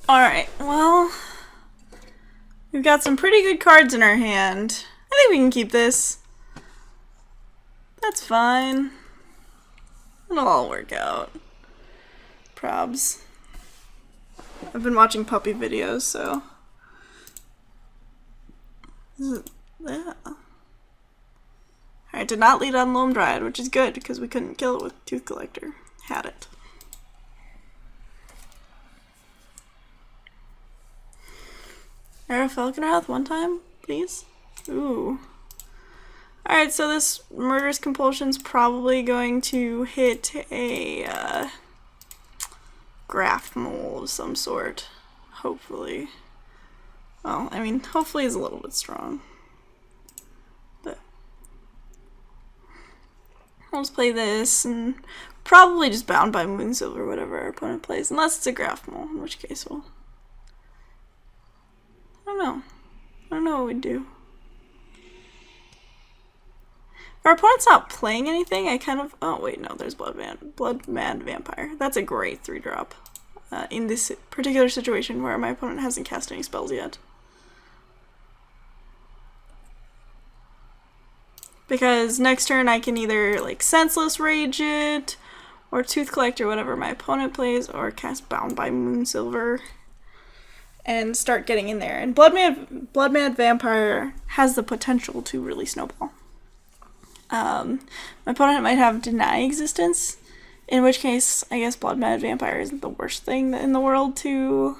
Alright, well, we've got some pretty good cards in our hand. I think we can keep this. That's fine. It'll all work out. Probs. I've been watching puppy videos, so. Yeah. Alright, did not lead on Loam Dryad, which is good because we couldn't kill it with Tooth Collector. Had it. Arrow Falconrath one time, please? Ooh. Alright, so this Murderous Compulsion's probably going to hit a Graft Mole of some sort. Hopefully. Well, I mean, hopefully is a little bit strong. But I'll just play this and probably just Bound by Moonsilver, whatever our opponent plays. Unless it's a Graft Mole, in which case we'll... I don't know what we'd do. If our opponent's not playing anything, I kind of... Oh, wait, no, there's Blood Mad Vampire. That's a great 3-drop. In this particular situation where my opponent hasn't cast any spells yet. Because next turn I can either, like, Senseless Rage it, or Tooth Collector, whatever my opponent plays, or cast Bound by Moonsilver. And start getting in there. And Blood Mad Vampire has the potential to really snowball. My opponent might have Deny Existence, in which case I guess Blood Mad Vampire isn't the worst thing in the world to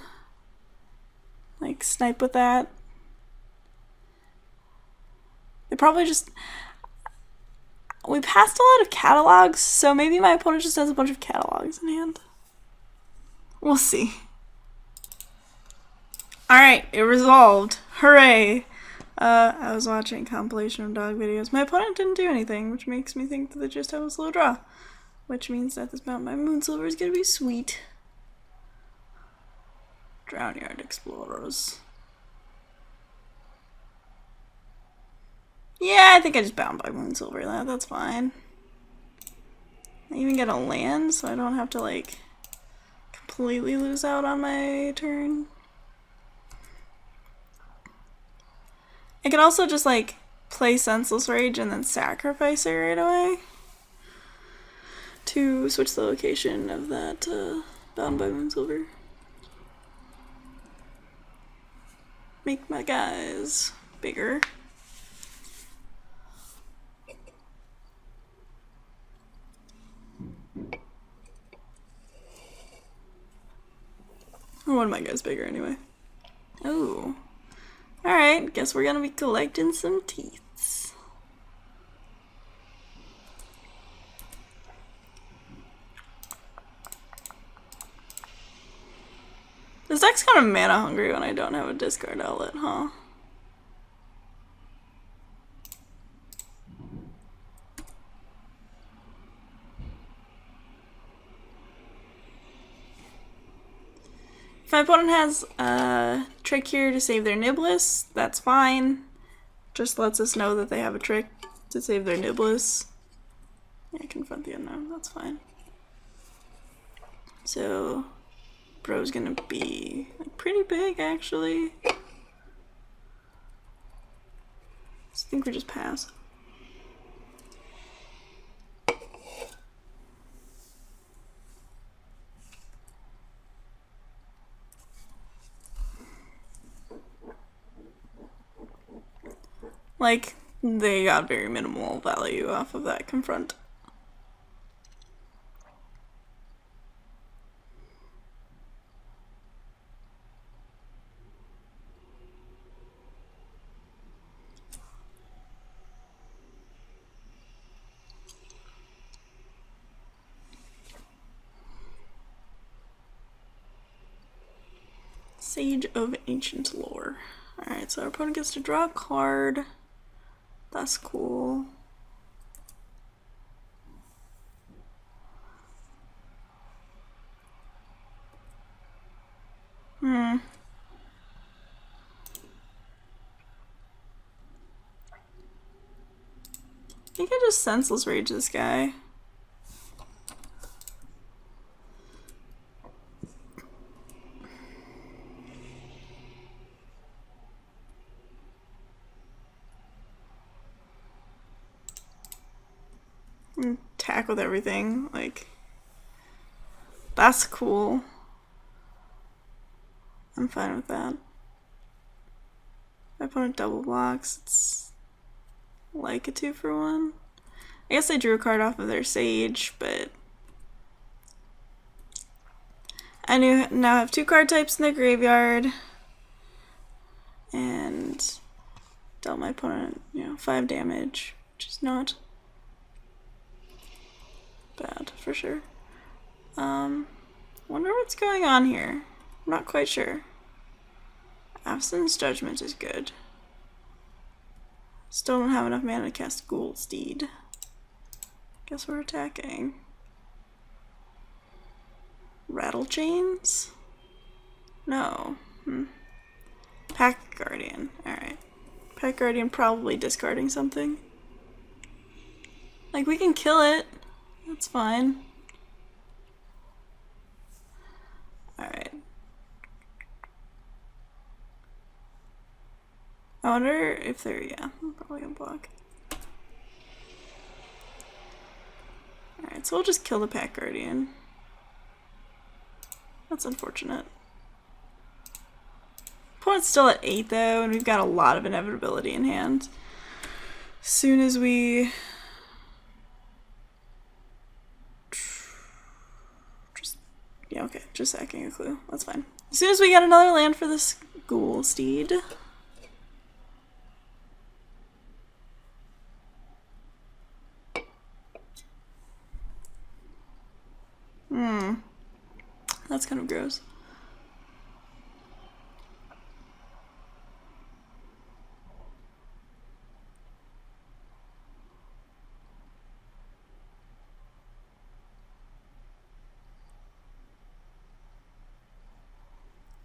like snipe with that. They probably just... We passed a lot of catalogs, so maybe my opponent just has a bunch of catalogs in hand. We'll see. Alright, it resolved. Hooray! I was watching a compilation of dog videos. My opponent didn't do anything, which makes me think that they just have a slow draw. Which means that this Bound by Moonsilver is gonna be sweet. Drownyard Explorers. Yeah, I think I just Bound by Moonsilver that. That's fine. I even get a land, so I don't have to, like, completely lose out on my turn. I could also just, like, play Senseless Rage and then sacrifice it right away to switch the location of that Bound by Moonsilver. Make my guys bigger. I want my guys bigger anyway. Oh. Alright, guess we're gonna be collecting some teeths. This deck's kind of mana hungry when I don't have a discard outlet, huh? If my opponent has a trick here to save their Niblis, that's fine. Just lets us know that they have a trick to save their Niblis. Yeah, confront the unknown, that's fine. So, bro's gonna be like, pretty big, actually. I think we just pass. Like, they got very minimal value off of that confront. Sage of Ancient Lore. Alright, so our opponent gets to draw a card. That's cool. I think I just Senseless Rage this guy. Attack with everything. Like, that's cool. I'm fine with that. My opponent double blocks. It's like a 2-for-1. I guess I drew a card off of their Sage, but I now have 2 card types in their graveyard, and dealt my opponent, 5 damage, which is not bad for sure. Wonder what's going on here. I'm not quite sure. Absence Judgment is good. Still don't have enough mana to cast Ghoul Steed. Guess we're attacking. Rattle Chains? No. Pack Guardian. Alright. Pack Guardian probably discarding something. Like, we can kill it. That's fine. Alright. I wonder if they're, I'm probably gonna block. Alright, so we'll just kill the Pack Guardian. That's unfortunate. Opponent's still at 8 though, and we've got a lot of inevitability in hand. As soon as we just sacking a clue. That's fine. As soon as we get another land for this Ghoul Steed. That's kind of gross.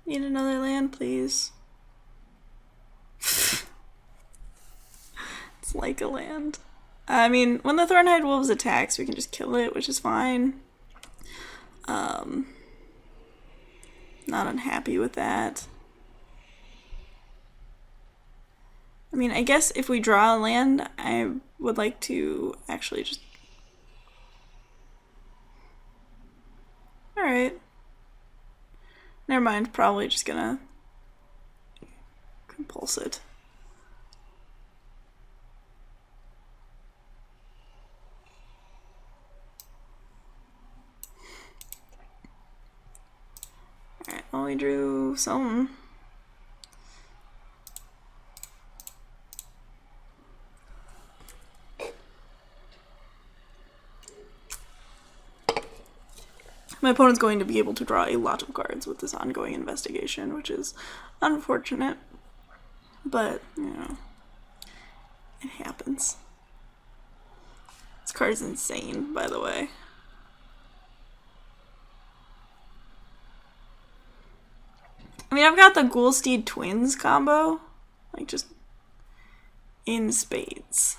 Need another land, please. It's like a land. I mean, when the Thornhide Wolves attacks, we can just kill it, which is fine. Not unhappy with that. I mean, I guess if we draw a land, I would like to actually just... Alright. Never mind, probably just gonna compulse it. Alright, well, we drew something. My opponent's going to be able to draw a lot of cards with this ongoing investigation, which is unfortunate, but, it happens. This card's insane, by the way. I mean, I've got the Ghoul Steed Twins combo, like, just in spades.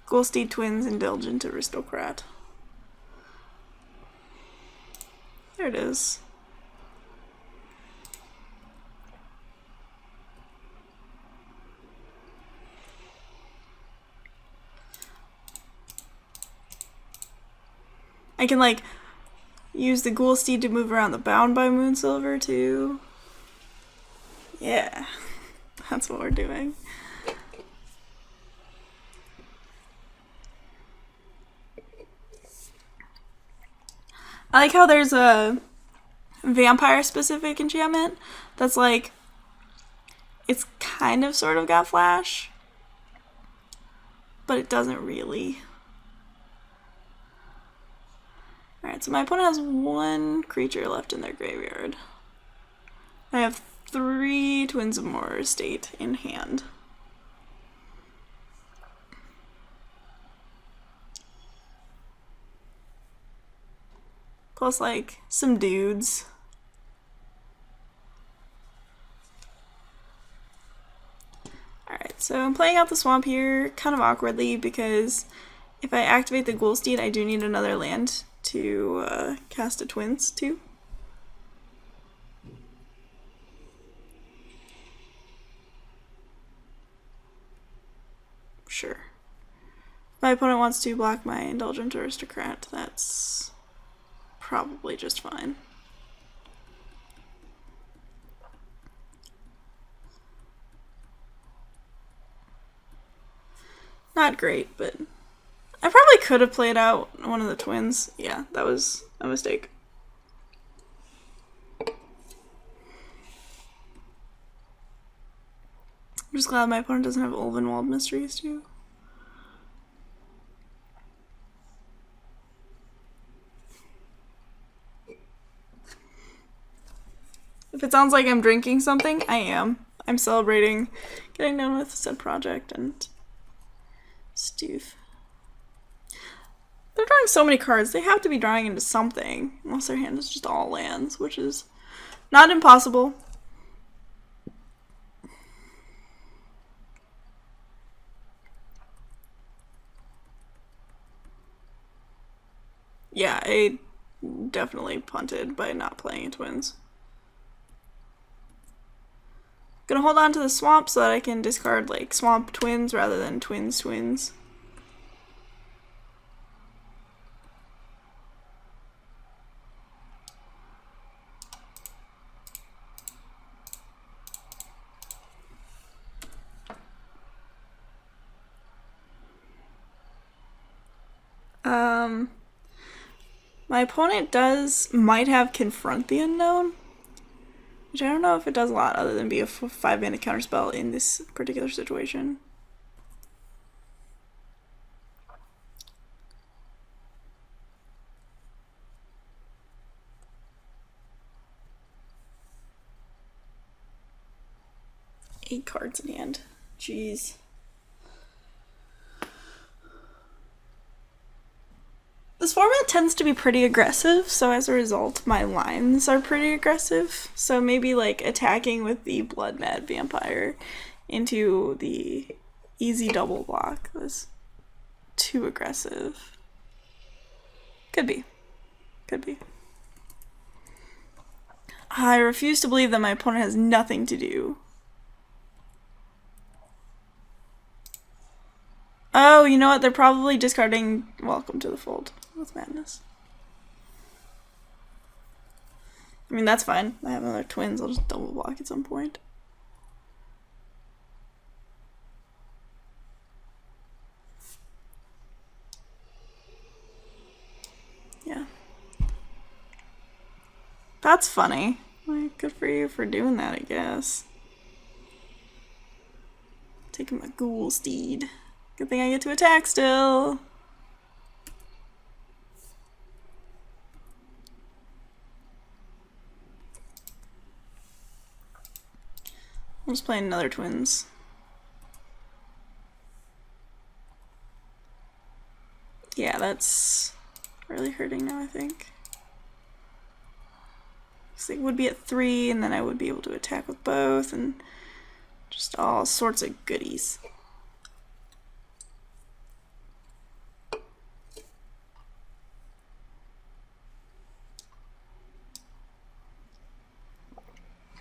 Ghoul Steed Twins, Indulgent Aristocrat. There it is. I can, like, use the Ghoul Steed to move around the Bound by Moonsilver, too. Yeah. That's what we're doing. I like how there's a vampire-specific enchantment that's, like, it's kind of sort of got flash, but it doesn't really. Alright, so my opponent has 1 creature left in their graveyard. I have 3 Twins of Moor Estate in hand. Plus, like, some dudes. Alright, so I'm playing out the swamp here kind of awkwardly because if I activate the Ghoul Steed, I do need another land to cast a Twins too. My opponent wants to block my Indulgent Aristocrat. That's probably just fine. Not great, but I probably could have played out one of the twins. Yeah, that was a mistake. I'm just glad my opponent doesn't have Ulvenwald Mysteries too. If it sounds like I'm drinking something, I am. I'm celebrating getting done with said project and Steve. They're drawing so many cards, they have to be drawing into something. Unless their hand is just all lands, which is not impossible. Yeah, I definitely punted by not playing twins. Gonna hold on to the swamp so that I can discard like swamp twins rather than twins. My opponent might have Confront the Unknown, which I don't know if it does a lot other than be a 5-mana counterspell in this particular situation. Eight cards in hand. Jeez. This format tends to be pretty aggressive, so as a result, my lines are pretty aggressive. So maybe like attacking with the Blood Mad Vampire into the easy double block was too aggressive. Could be. I refuse to believe that my opponent has nothing to do. Oh, you know what? They're probably discarding Welcome to the Fold with Madness. I mean, that's fine. I have another twins. I'll just double block at some point. Yeah. That's funny. Like, good for you for doing that, I guess. Taking my ghoul steed. Good thing I get to attack still. I'm just playing another twins. Yeah, that's really hurting now, I think. So it would be at 3, and then I would be able to attack with both, and just all sorts of goodies.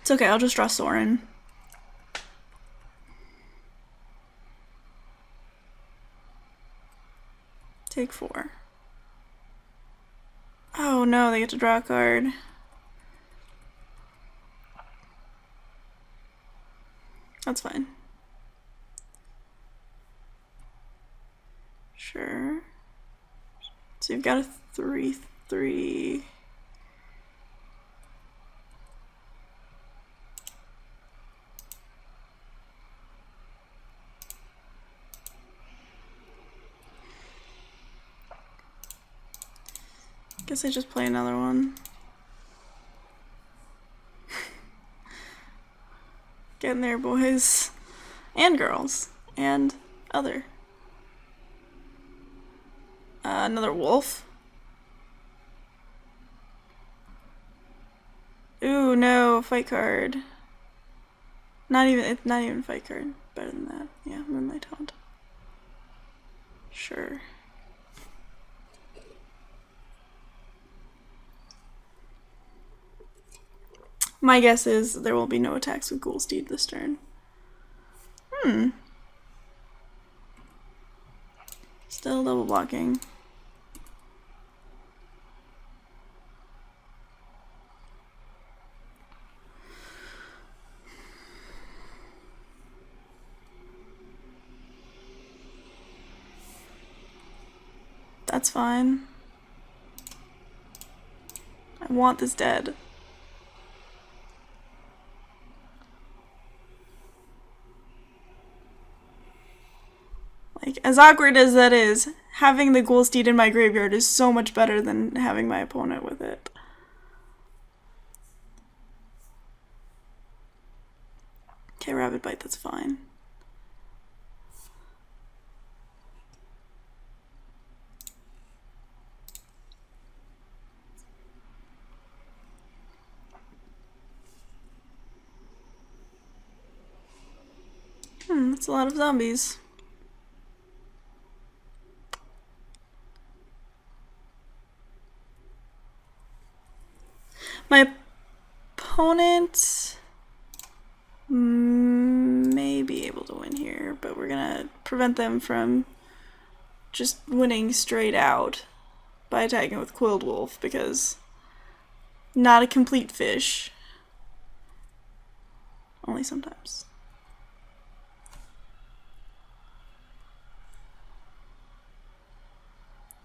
It's okay, I'll just draw Sorin. Take 4. Oh no, they get to draw a card. That's fine. Sure. So you've got a 3/3. Guess I just play another one. Getting there, boys. And girls. And other. Another wolf. Ooh, no, fight card. Not even fight card. Better than that. Yeah, Moonlight Haunt. Sure. My guess is there will be no attacks with Ghoulsteed this turn. Still double blocking. That's fine. I want this dead. Like, as awkward as that is, having the ghoul steed in my graveyard is so much better than having my opponent with it. Okay, rabbit bite, that's fine. That's a lot of zombies. My opponent may be able to win here, but we're gonna prevent them from just winning straight out by attacking with Quilled Wolf, because not a complete fish. Only sometimes.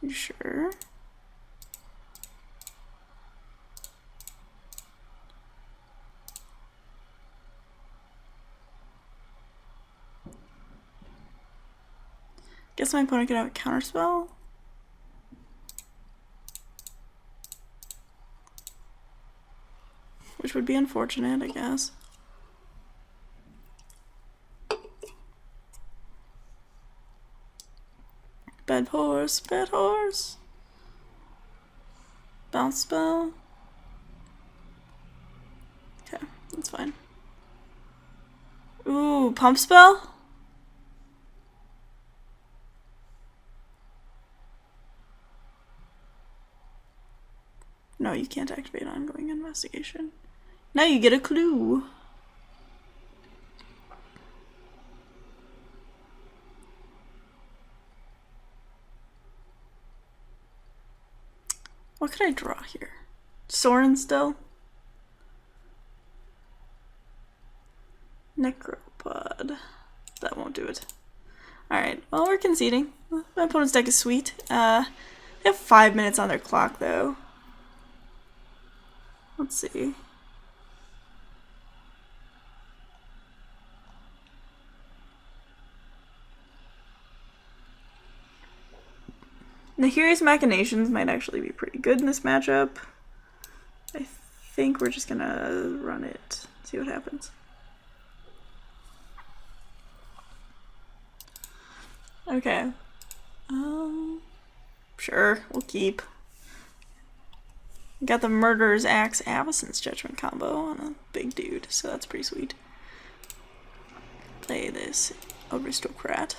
You sure? Guess my opponent could have a counterspell. Which would be unfortunate, I guess. Bad horse, bad horse. Bounce spell. Okay, that's fine. Ooh, pump spell? No, you can't activate ongoing investigation. Now you get a clue. What could I draw here? Soren still? Necropod. That won't do it. Alright, well, we're conceding. My opponent's deck is sweet. They have 5 minutes on their clock, though. Let's see. Nefarious Machinations might actually be pretty good in this matchup. I think we're just gonna run it, see what happens. Okay. Sure, we'll keep. Got the Murderer's Axe Avacyn's Judgment combo on a big dude, so that's pretty sweet. Play this Aristocrat.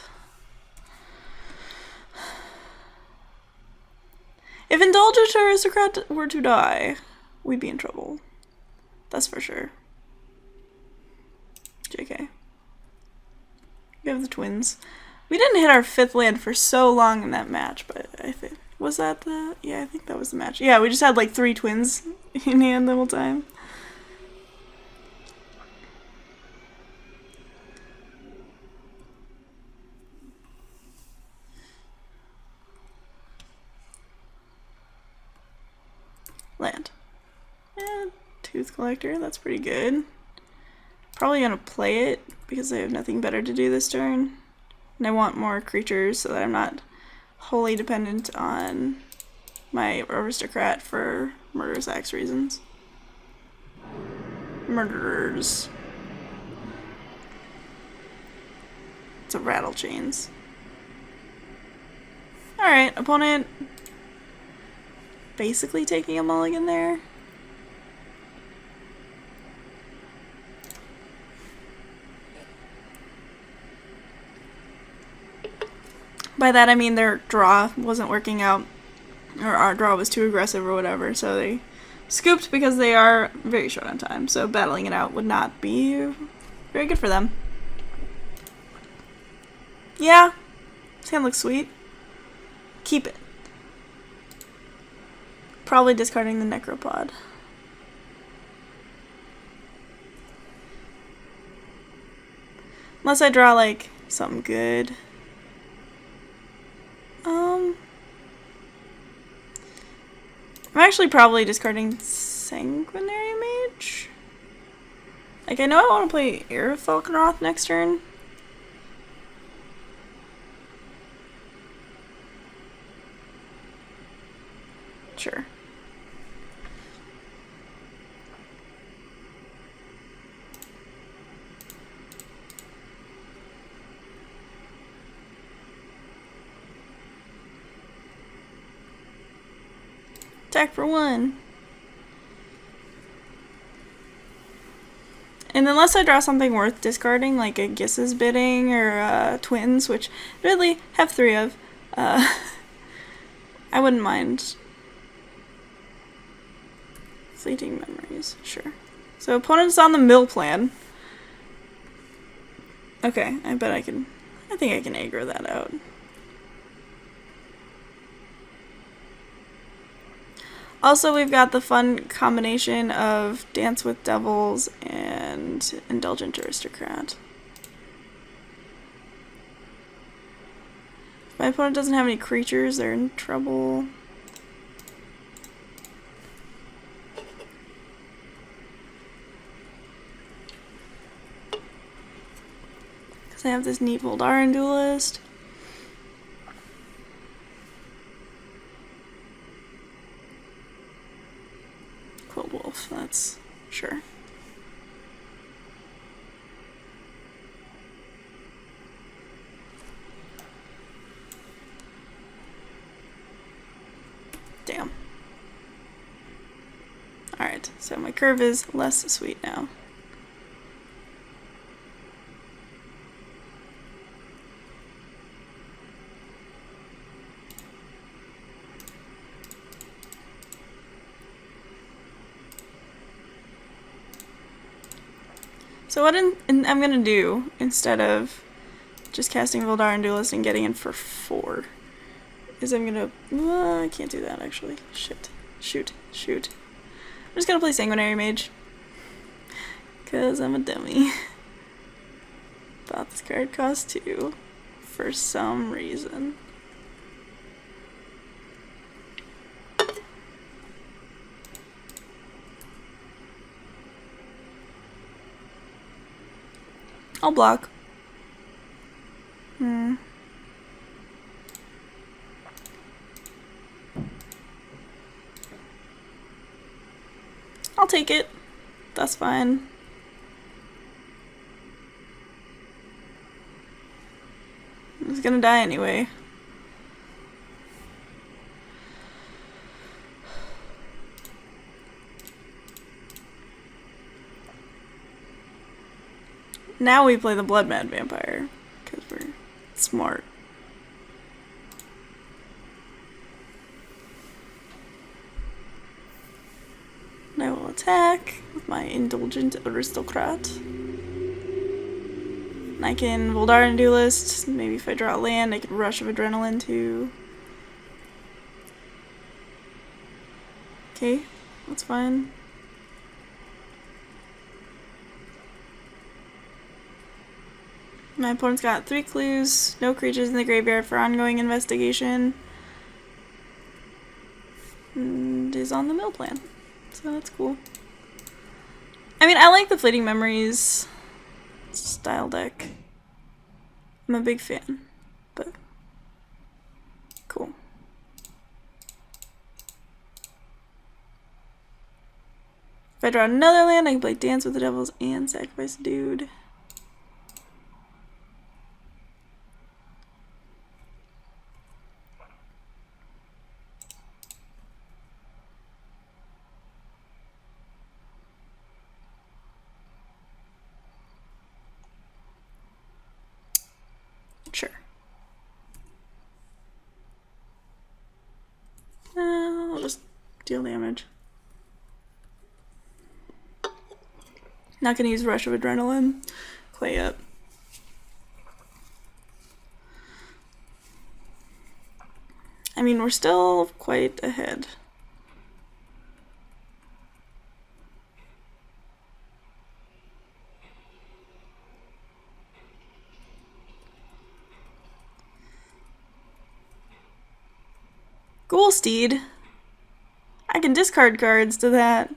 If Indulgent Aristocrat were to die, we'd be in trouble. That's for sure. JK. We have the twins. We didn't hit our 5th land for so long in that match, but I think... Was that the... Yeah, I think that was the match. Yeah, we just had like 3 twins in hand the whole time. Land. And Tooth Collector, that's pretty good. Probably gonna play it because I have nothing better to do this turn. And I want more creatures so that I'm not wholly dependent on my Aristocrat for Murderous Axe reasons. Murderers. It's a Rattle Chains. Alright, opponent basically taking a mulligan there. By that I mean their draw wasn't working out, or our draw was too aggressive or whatever, so they scooped because they are very short on time, so battling it out would not be very good for them. Yeah, this hand looks sweet. Keep it. Probably discarding the Necropod. Unless I draw, like, something good. I'm actually probably discarding Sanguinary Mage. Like, I know I want to play Air Falconroth next turn. Sure. Attack for 1. And unless I draw something worth discarding, like a Giss's Bidding or Twins, which I really have 3 of, I wouldn't mind. Fleeting Memories, sure. So opponent's on the mill plan. Okay, I think I can aggro that out. Also, we've got the fun combination of Dance with Devils and Indulgent Aristocrat. If my opponent doesn't have any creatures, they're in trouble. Because I have this neat Voldaren Duelist. Wolf, that's sure. Damn. Alright, so my curve is less sweet now. So what I'm gonna do, instead of just casting Voldaren Duelist and getting in for 4, is I'm gonna... I can't do that, actually. Shit. Shoot. I'm just gonna play Sanguinary Mage. Because I'm a dummy. Thought this card cost 2. For some reason. I'll block. I'll take it. That's fine. I was gonna die anyway. Now we play the Blood Mad Vampire, because we're smart. And I will attack with my Indulgent Aristocrat. And I can Voldaren Duelist, maybe if I draw a land, I can Rush of Adrenaline too. Okay, that's fine. My opponent's got 3 clues, no creatures in the graveyard for ongoing investigation, and is on the mill plan, so that's cool. I mean, I like the Fleeting Memories style deck. I'm a big fan, but cool. If I draw another land, I can play Dance with the Devils and sacrifice a dude. Sure. I'll just deal damage. Not gonna use Rush of Adrenaline. Clay up. I mean, we're still quite ahead. Ghoul Steed. I can discard cards to that.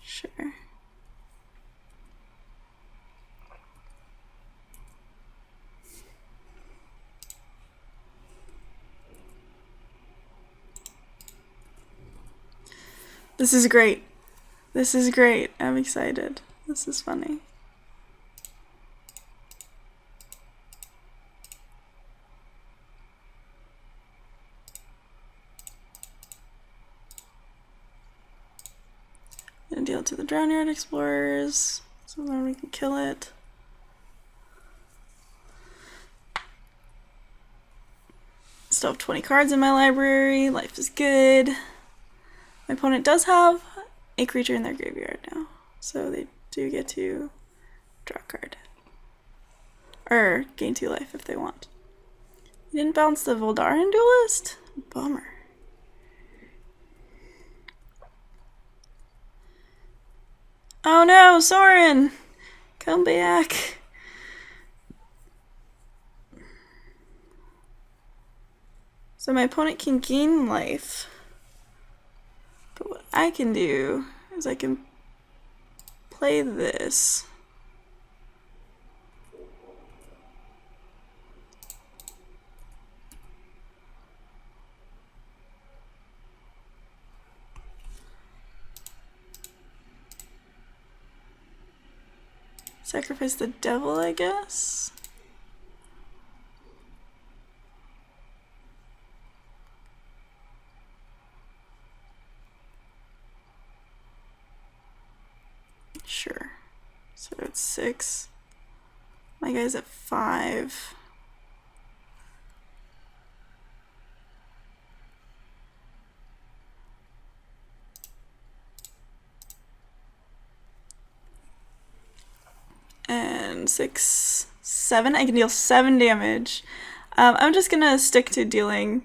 Sure. This is great. This is great. I'm excited. This is funny. Gonna deal it to the Drownyard Explorers, so then we can kill it. Still have 20 cards in my library. Life is good. My opponent does have a creature in their graveyard now, so they do get to draw a card. Or gain 2 life if they want. You didn't bounce the Voldaren Duelist? Bummer. Oh no, Soren! Come back! So my opponent can gain life. But what I can do is I can play this. Sacrifice the devil, I guess. Sure. So it's 6. My guy's at 5. And 6, 7. I can deal 7 damage. I'm just gonna stick to dealing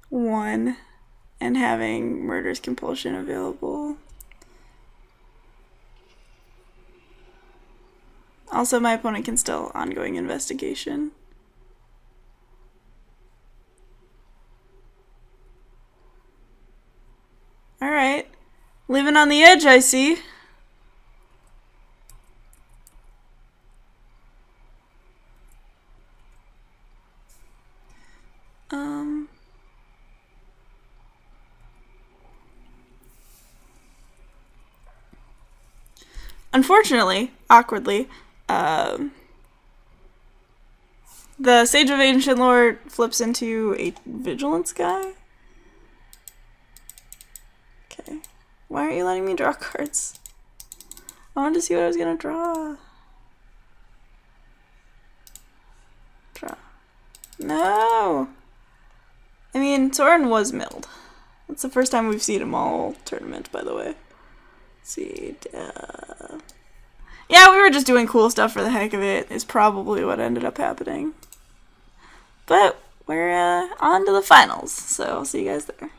1 and having Murderous Compulsion available. Also, my opponent can still ongoing investigation. Alright. Living on the edge, I see. Unfortunately, awkwardly, the Sage of Ancient Lore flips into a Vigilance guy. Okay. Why aren't you letting me draw cards? I wanted to see what I was gonna draw. Draw. No! I mean, Soren was milled. That's the first time we've seen him all tournament, by the way. Let's see. Yeah, we were just doing cool stuff for the heck of it, is probably what ended up happening. But we're on to the finals, so I'll see you guys there.